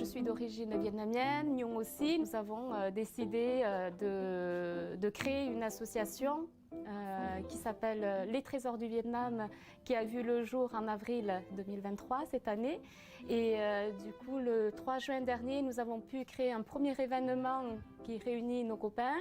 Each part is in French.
Je suis d'origine vietnamienne, Nhung aussi. Nous avons décidé de créer une association qui s'appelle Les Trésors du Vietnam, qui a vu le jour en avril 2023, cette année. Et du coup, le 3 juin dernier, nous avons pu créer un premier événement qui réunit nos copains,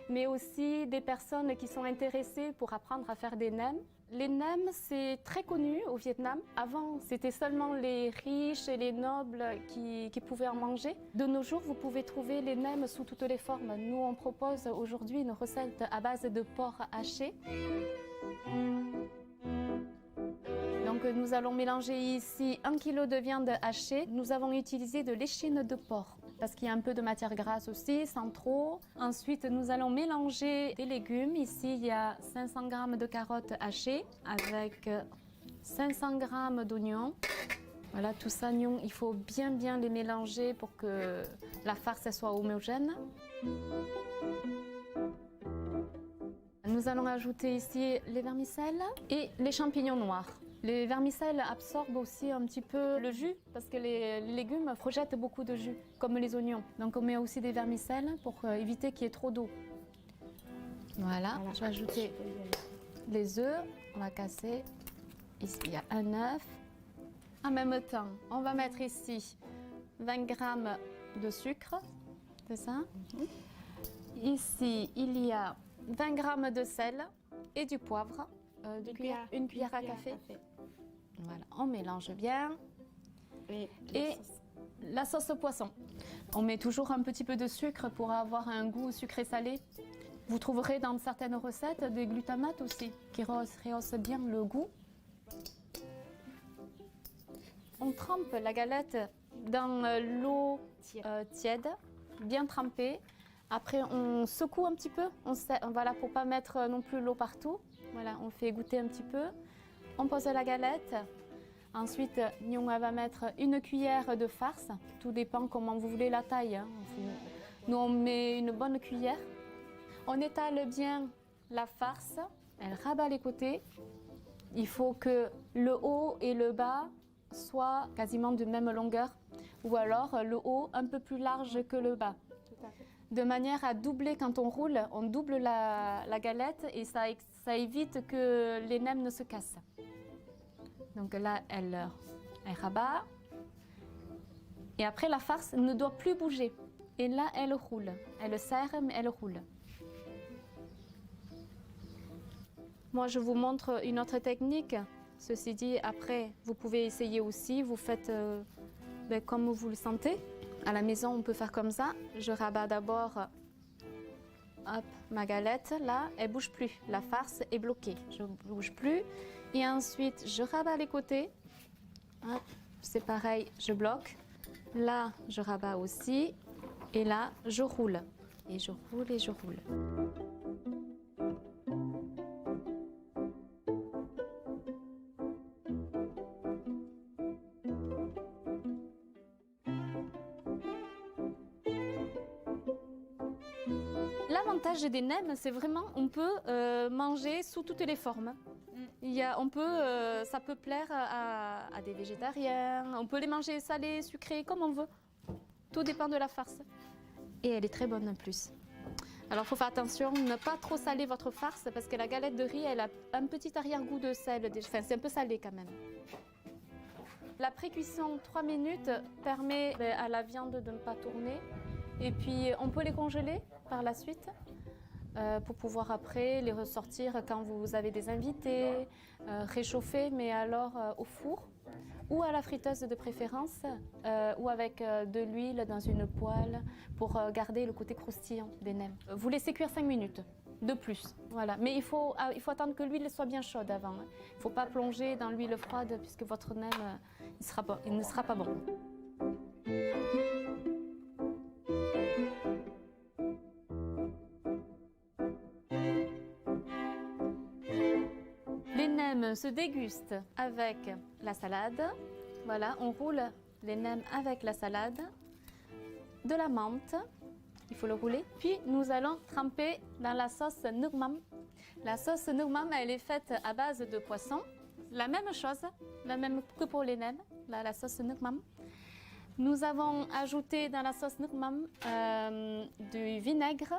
mais aussi des personnes qui sont intéressées pour apprendre à faire des nems. Les nems, c'est très connu au Vietnam. Avant, c'était seulement les riches et les nobles qui pouvaient en manger. De nos jours, vous pouvez trouver les nems sous toutes les formes. Nous, on propose aujourd'hui une recette à base de porc haché. Donc, nous allons mélanger ici 1 kg de viande hachée. Nous avons utilisé de l'échine de porc parce qu'il y a un peu de matière grasse aussi, sans trop. Ensuite, nous allons mélanger des légumes. Ici, il y a 500 g de carottes hachées avec 500 g d'oignons. Voilà, tout ça, il faut bien les mélanger pour que la farce soit homogène. Nous allons ajouter ici les vermicelles et les champignons noirs. Les vermicelles absorbent aussi un petit peu le jus parce que les légumes projettent beaucoup de jus, comme les oignons. Donc on met aussi des vermicelles pour éviter qu'il y ait trop d'eau. Voilà, je vais ajouter les œufs, on va casser. Ici il y a un œuf. En même temps, on va mettre ici 20 g de sucre, c'est ça. Ici il y a 20 g de sel et du poivre, une cuillère à café. Voilà, on mélange bien. Et la sauce poisson. On met toujours un petit peu de sucre pour avoir un goût sucré-salé. Vous trouverez dans certaines recettes des glutamates aussi, qui rehaussent bien le goût. On trempe la galette dans l'eau tiède, bien trempée. Après, on secoue un petit peu, voilà, pour ne pas mettre non plus l'eau partout. Voilà, on fait égoutter un petit peu. On pose la galette. Ensuite, Nhung va mettre une cuillère de farce. Tout dépend comment vous voulez la taille. Hein. Nous, on met une bonne cuillère. On étale bien la farce. Elle rabat les côtés. Il faut que le haut et le bas soient quasiment de même longueur. Ou alors le haut un peu plus large que le bas. Tout à fait. De manière à doubler, quand on roule, on double la galette et ça évite que les nems ne se cassent. Donc là, elle rabat. Et après, la farce ne doit plus bouger. Et là, elle roule. Elle serre, mais elle roule. Moi, je vous montre une autre technique. Ceci dit, après, vous pouvez essayer aussi. Vous faites comme vous le sentez. À la maison, on peut faire comme ça. Je rabats d'abord ma galette. Là, elle ne bouge plus. La farce est bloquée. Je ne bouge plus. Et ensuite, je rabats les côtés. C'est pareil, je bloque. Là, je rabats aussi. Et là, je roule. Et je roule et je roule. L'avantage des nems, c'est vraiment on peut manger sous toutes les formes. Ça peut plaire à des végétariens, on peut les manger salés, sucrés, comme on veut. Tout dépend de la farce. Et elle est très bonne en plus. Alors il faut faire attention, ne pas trop saler votre farce parce que la galette de riz, elle a un petit arrière-goût de sel. Enfin, c'est un peu salé quand même. La pré-cuisson 3 minutes permet à la viande de ne pas tourner. Et puis on peut les congeler par la suite pour pouvoir après les ressortir quand vous avez des invités, réchauffer mais alors au four ou à la friteuse de préférence ou avec de l'huile dans une poêle pour garder le côté croustillant des nems. Vous laissez cuire 5 minutes de plus, voilà. Mais il faut attendre que l'huile soit bien chaude avant. Il ne faut pas plonger dans l'huile froide puisque votre nem il ne sera pas bon. Les nems se dégustent avec la salade. Voilà, on roule les nems avec la salade, de la menthe, il faut le rouler. Puis nous allons tremper dans la sauce Nuoc Mam. La sauce Nuoc Mam, elle est faite à base de poisson. La même chose, la même que pour les nems, la sauce Nuoc Mam. Nous avons ajouté dans la sauce Nurmam du vinaigre,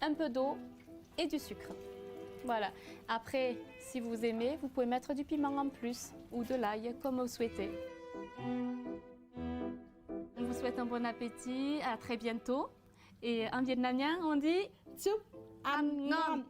un peu d'eau et du sucre. Voilà. Après, si vous aimez, vous pouvez mettre du piment en plus ou de l'ail, comme vous souhaitez. Je vous souhaite un bon appétit, à très bientôt. Et en vietnamien, on dit Chúc ăn ngon.